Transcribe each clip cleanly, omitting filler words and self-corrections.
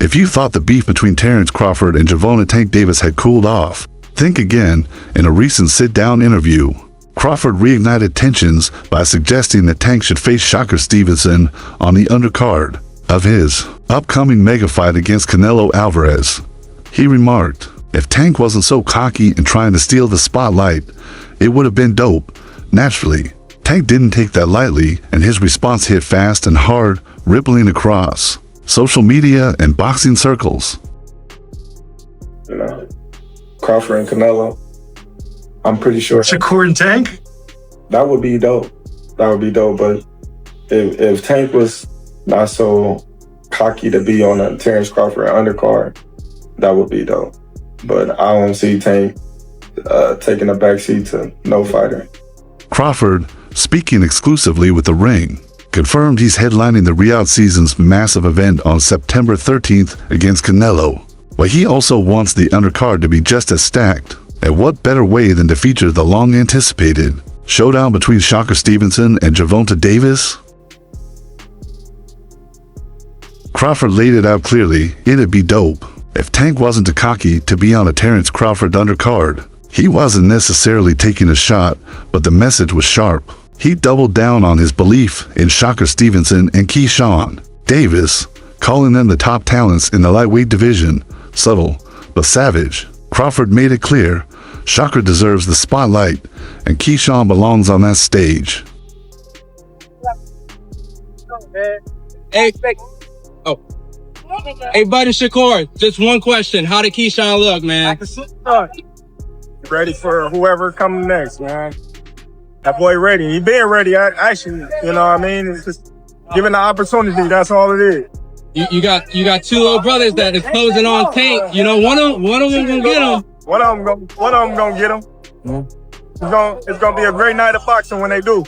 If you thought the beef between Terence Crawford and Gervonta Tank Davis had cooled off, think again. In a recent sit-down interview, Crawford reignited tensions by suggesting that Tank should face Shocker Stevenson on the undercard of his upcoming mega fight against Canelo Alvarez. He remarked, "If Tank wasn't so cocky and trying to steal the spotlight, it would have been dope." Naturally, Tank didn't take that lightly, and his response hit fast and hard, rippling across social media and boxing circles. Crawford and Canelo, I'm pretty sure. Shakur and Tank? That would be dope. That would be dope. But if Tank was not so cocky to be on a Terence Crawford undercard, that would be dope. But I don't see Tank taking a backseat to no fighter. Crawford, speaking exclusively with The Ring, confirmed he's headlining the Riyadh season's massive event on September 13th against Canelo. But he also wants the undercard to be just as stacked. And what better way than to feature the long-anticipated showdown between Shocker Stevenson and Gervonta Davis? Crawford laid it out clearly. It'd be dope if Tank wasn't too cocky to be on a Terence Crawford undercard. He wasn't necessarily taking a shot, but the message was sharp. He doubled down on his belief in Shocker Stevenson and Keyshawn Davis, calling them the top talents in the lightweight division. Subtle, but savage. Crawford made it clear Shocker deserves the spotlight, and Keyshawn belongs on that stage. Hey, buddy Shakur, just one question. How did Keyshawn look, man? Ready for whoever coming next, man. That boy ready. He been ready, actually. You know what I mean? It's just given the opportunity. That's all it is. You got two little brothers that is closing on Tank. You know, one of them gonna get him. One of them gonna get him. It's gonna be a great night of boxing when they do.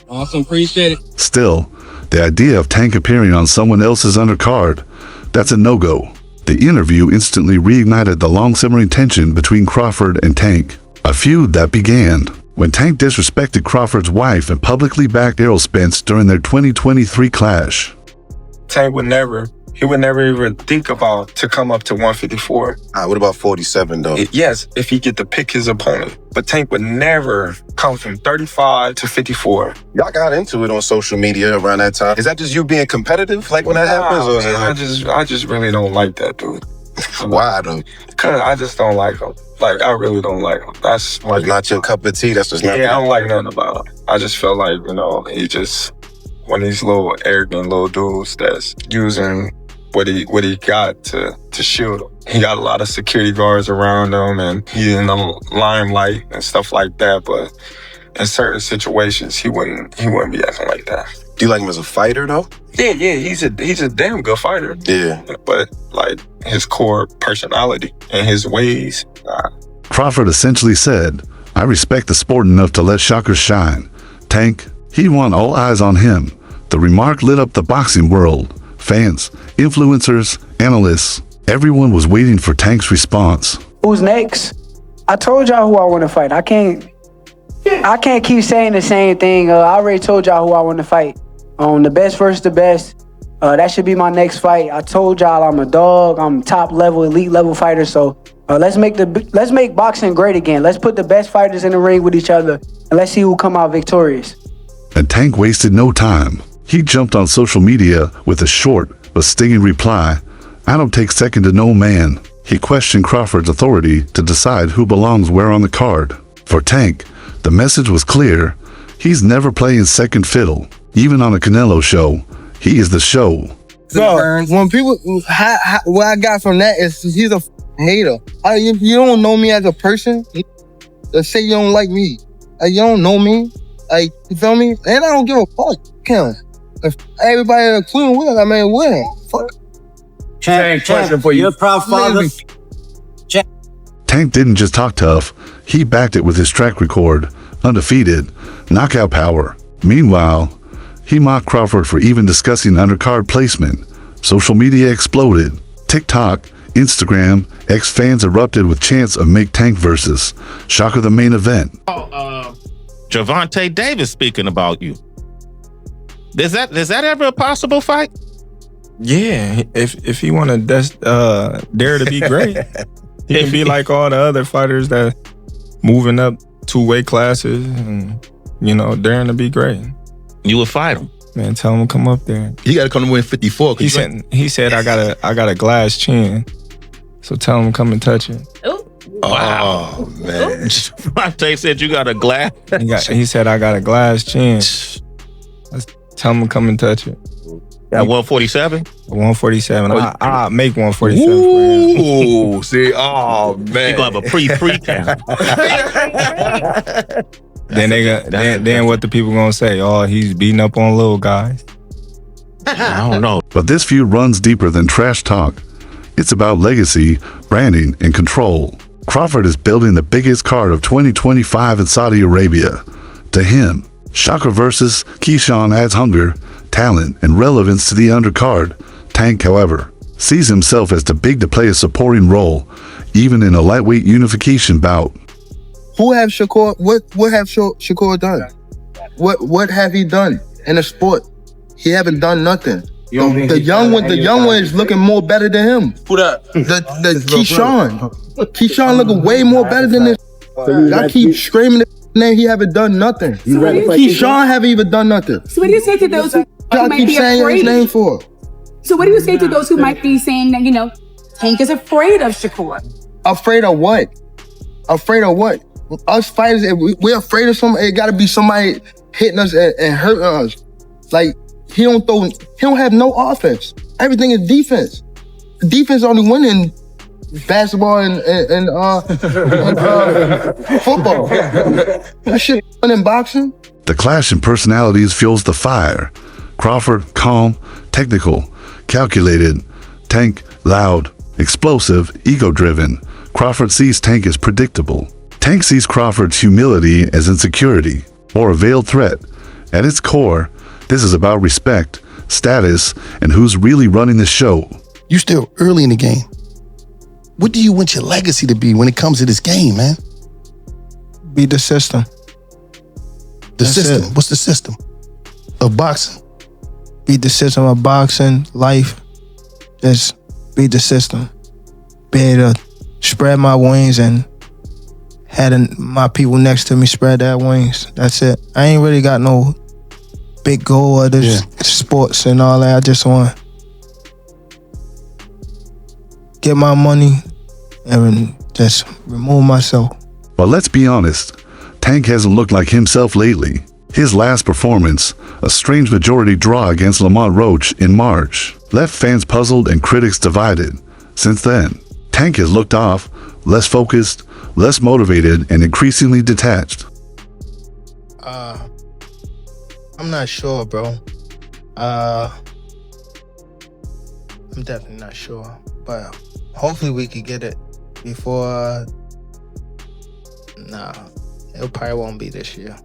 Awesome, appreciate it. Still, the idea of Tank appearing on someone else's undercard, that's a no-go. The interview instantly reignited the long-simmering tension between Crawford and Tank, a feud that began when Tank disrespected Crawford's wife and publicly backed Errol Spence during their 2023 clash. Tank would never even think about to come up to 154. What about 47 though? Yes, if he get to pick his opponent. But Tank would never come from 35 to 54. Y'all got into it on social media around that time. Is that just you being competitive, like when that happens? Or Man, I just really don't like that dude. Why though? Cause I just don't like him. Like, I really don't like him. That's like not your cup of tea. That's just not. Yeah, I don't like nothing about him. I just feel like, he just one of these little arrogant little dudes that's using what he got to shield him. He got a lot of security guards around him, and he in the limelight and stuff like that. But in certain situations, he wouldn't be acting like that. Do you like him as a fighter though? Yeah, he's a damn good fighter. Yeah, but like his core personality and his ways. Crawford essentially said, "I respect the sport enough to let Shocker shine. Tank, he want all eyes on him." The remark lit up the boxing world. Fans, influencers, analysts, everyone was waiting for Tank's response. Who's next? I told y'all who I want to fight. I can't keep saying the same thing. I already told y'all who I want to fight. The best versus the best. That should be my next fight. I told y'all I'm a dog. I'm top level, elite level fighter. So let's make boxing great again. Let's put the best fighters in the ring with each other, and let's see who come out victorious. And Tank wasted no time. He jumped on social media with a short but stinging reply. "I don't take second to no man." He questioned Crawford's authority to decide who belongs where on the card. For Tank, the message was clear. He's never playing second fiddle. Even on a Canelo show, he is the show. So, when people, what I got from that is he's a hater. You don't know me as a person. Let's say you don't like me. You don't know me. You feel me? And I don't give a fuck. If everybody including Will, win. Fuck. Tank, question for you. You're a proud father. Tank didn't just talk tough. He backed it with his track record, undefeated, knockout power. Meanwhile, he mocked Crawford for even discussing undercard placement. Social media exploded. TikTok, Instagram, X fans erupted with chants of make Tank versus Shocker the main event. Gervonta Davis speaking about you. Is that ever a possible fight? Yeah, if he want to dare to be great, he can be like all the other fighters that moving up 2 weight classes and, daring to be great. You would fight him. Man, tell him to come up there. He got to come to win 54. He said I got a glass chin, so tell him to come and touch it. Wow. Oh, man. Gervonta said you got a glass. He said I got a glass chin. Let's tell him to come and touch it. At 147? 147. I'll make 147 for him. Ooh, see, oh man. He gonna have a pre count. Then what the people gonna say? Oh, he's beating up on little guys. I don't know. But this feud runs deeper than trash talk. It's about legacy, branding, and control. Crawford is building the biggest card of 2025 in Saudi Arabia. To him, Shocker versus Keyshawn adds hunger, talent, and relevance to the undercard. Tank, however, sees himself as too big to play a supporting role, even in a lightweight unification bout. Who have Shakur? What have Shakur done? What have he done in the sport? He haven't done nothing. The young one is looking more better than him. Who that? The Keyshawn looking way more better than this. I keep screaming his name. He haven't done nothing. Keyshawn haven't even done nothing. So what do you say to those who might keep be saying afraid? his name for? So what do you say to those who might be saying that Tank is afraid of Shakur? Afraid of what? Afraid of what? Us fighters, if we're afraid of somebody, it gotta be somebody hitting us and hurting us. Like, he don't have no offense. Everything is defense. Defense only win in basketball and football. That shit win in boxing. The clash in personalities fuels the fire. Crawford, calm, technical, calculated. Tank, loud, explosive, ego-driven. Crawford sees Tank as predictable. Tank sees Crawford's humility as insecurity, or a veiled threat. At its core, this is about respect, status, and who's really running the show. You still early in the game. What do you want your legacy to be when it comes to this game, man? Beat the system. That's system? What's the system of boxing? Beat the system of boxing, life. Just beat the system. Be able to spread my wings and had my people next to me spread their wings. That's it. I ain't really got no big goal of this sports and all that. I just want to get my money and just remove myself. But let's be honest, Tank hasn't looked like himself lately. His last performance, a strange majority draw against Lamont Roach in March, left fans puzzled and critics divided. Since then, Tank has looked off, less focused, less motivated, and increasingly detached. I'm not sure, bro. I'm definitely not sure, but hopefully we could get it before. Nah, it probably won't be this year.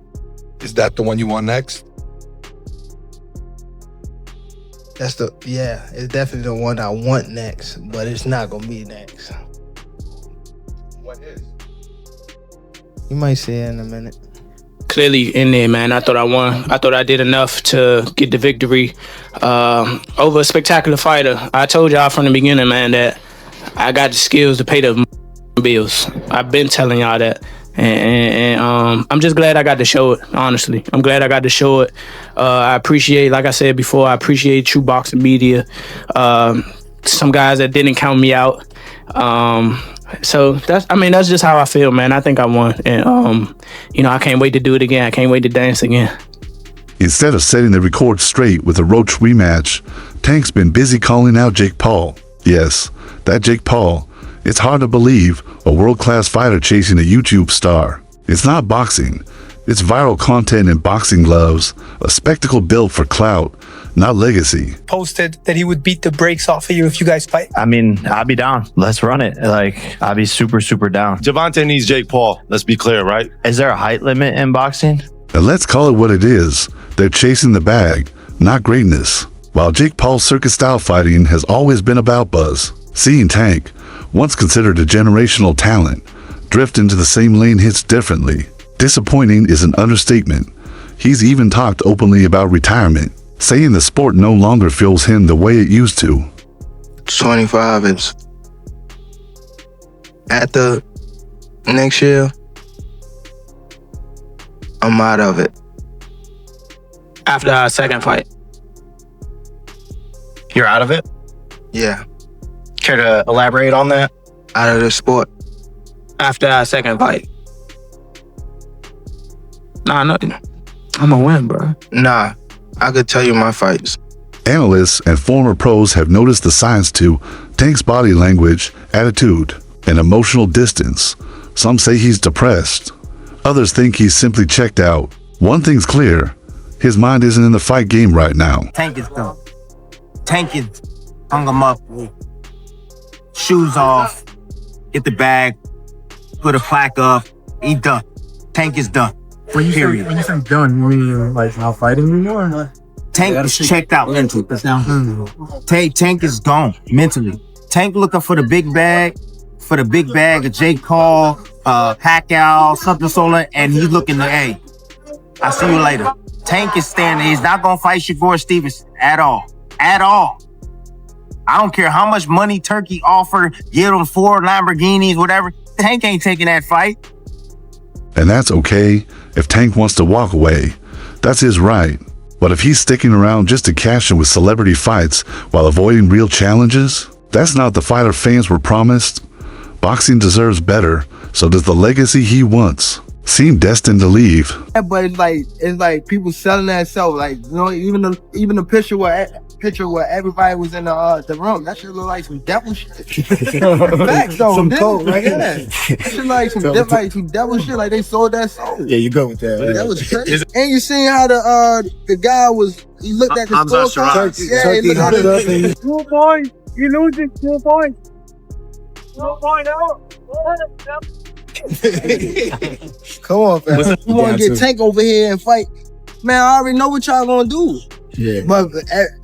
Is that the one you want next? It's definitely the one I want next, but it's not gonna be next. What is? You might see it in a minute. Clearly in there, man. I thought I won. I thought I did enough to get the victory over a spectacular fighter. I told y'all from the beginning, man, that I got the skills to pay the bills. I've been telling y'all that. And I'm just glad I got to show it, honestly. I'm glad I got to show it. I appreciate, like I said before, I appreciate True Boxing Media. Some guys that didn't count me out. So that's just how I feel, man. I think I won. And, I can't wait to do it again. I can't wait to dance again. Instead of setting the record straight with a Roach rematch, Tank's been busy calling out Jake Paul. Yes, that Jake Paul. It's hard to believe a world-class fighter chasing a YouTube star. It's not boxing. It's viral content in boxing gloves, a spectacle built for clout, not legacy. Posted that he would beat the brakes off of you if you guys fight. I mean, I'll be down. Let's run it. I'll be super, super down. Gervonta needs Jake Paul. Let's be clear, right? Is there a height limit in boxing? And let's call it what it is. They're chasing the bag, not greatness. While Jake Paul's circus-style fighting has always been about buzz, seeing Tank, once considered a generational talent, drift into the same lane hits differently. Disappointing is an understatement. He's even talked openly about retirement. saying the sport no longer fuels him the way it used to. 25 is at the next year. I'm out of it. After our second fight. You're out of it? Yeah, Care to elaborate on that? out of the sport. After our second fight. Nah, nothing. I'm gonna win, bro. Nah, I could tell you my fights. Analysts and former pros have noticed the signs to Tank's body language, attitude, and emotional distance. Some say he's depressed. Others think he's simply checked out. One thing's clear, his mind isn't in the fight game right now. Tank is done. Tank is hung him up, shoes off, get the bag, put a plaque up, he done. Tank is done. When you Period. say done, you mean like not fighting anymore? Tank is checked out mentally. Tank is gone mentally. Tank looking for the big bag, of J. Cole, Pacquiao, something solo, and he's looking to, hey, I'll see you later. Tank is standing. He's not gonna fight Shakur Stevens at all. At all. I don't care how much money Turkey offered, give him 4 Lamborghinis, whatever. Tank ain't taking that fight. And that's okay if Tank wants to walk away. That's his right. But if he's sticking around just to cash in with celebrity fights while avoiding real challenges, that's not the fighter fans were promised. Boxing deserves better, so does the legacy he wants. Seem destined to leave. Yeah, but it's like people selling that self. Like, you know, even the picture where everybody was in the room, that shit look like some devil shit. Facts though, some code, right? Yeah. That shit like some devil shit. Like they sold that soul. Yeah, you go with that. That was crazy. And you seen how the guy was? He looked at the scorecard. Yeah, he looked at it. 2 points. You losing 2 points. 2 points out. Come on, fam. You want to get Tank over here and fight? Man, I already know what y'all gonna do. Yeah. But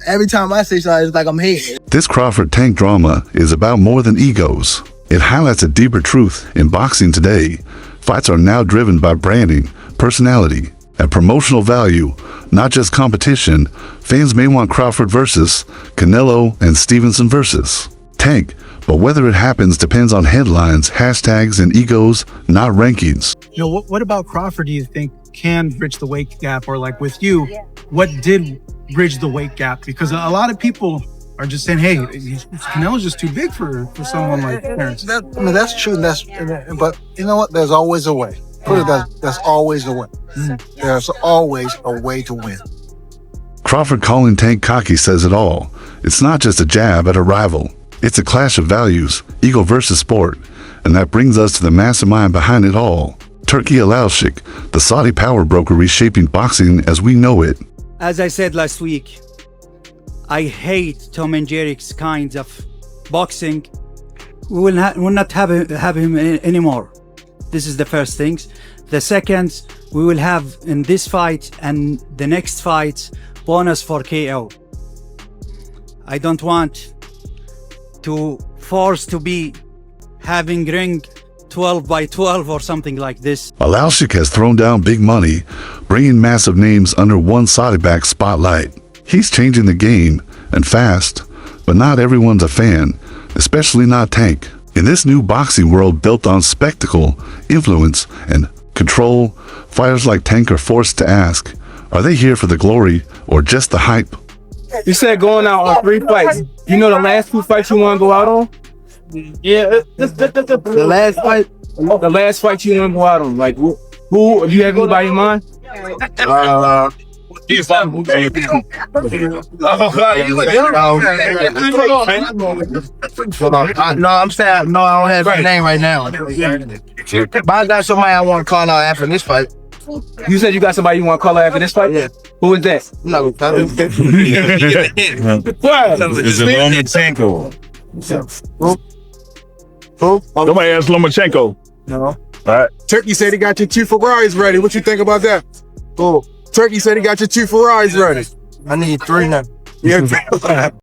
every time I say something, it's like I'm hating. This Crawford Tank drama is about more than egos. It highlights a deeper truth in boxing today. Fights are now driven by branding, personality, and promotional value, not just competition. Fans may want Crawford versus Canelo and Stevenson versus Tank, but whether it happens depends on headlines, hashtags, and egos, not rankings. You know, what about Crawford do you think can bridge the weight gap? Or like with you, what did bridge the weight gap? Because a lot of people are just saying, hey, Canelo's just too big for someone like Terence. That's true. But you know what? There's always a way. Put it that there's always a way. There's always a way to win. Crawford calling Tank cocky says it all. It's not just a jab at a rival. It's a clash of values, ego versus sport. And that brings us to the mastermind behind it all. Turki Alalshik, the Saudi power broker reshaping boxing as we know it. As I said last week, I hate Tom and Jerry's kinds of boxing. We will not have him anymore. This is the first things. The second, we will have in this fight and the next fight, bonus for KO. I don't want to force to be having ring 12 by 12 or something like this. Alalshik has thrown down big money, bringing massive names under one Saudi-backed spotlight. He's changing the game, and fast, but not everyone's a fan, especially not Tank. In this new boxing world built on spectacle, influence, and control, fighters like Tank are forced to ask, are they here for the glory or just the hype? You said going out on 3 fights. You know the last 2 fights you want to go out on? Yeah, the last fight. The last fight you want to go out on. Like who? Do you have anybody in mind? No, I'm saying no. I don't have a name right now. But I got somebody I want to call out after this fight. You said you got somebody you want to call out after this fight? Yeah. Who is that? No, Is it Lomachenko? Who? Nobody asked Lomachenko. No. All right. Turkey said he got your 2 Ferraris ready. What you think about that? Turkey said he got your 2 Ferraris ready. I need 3 now. Yeah.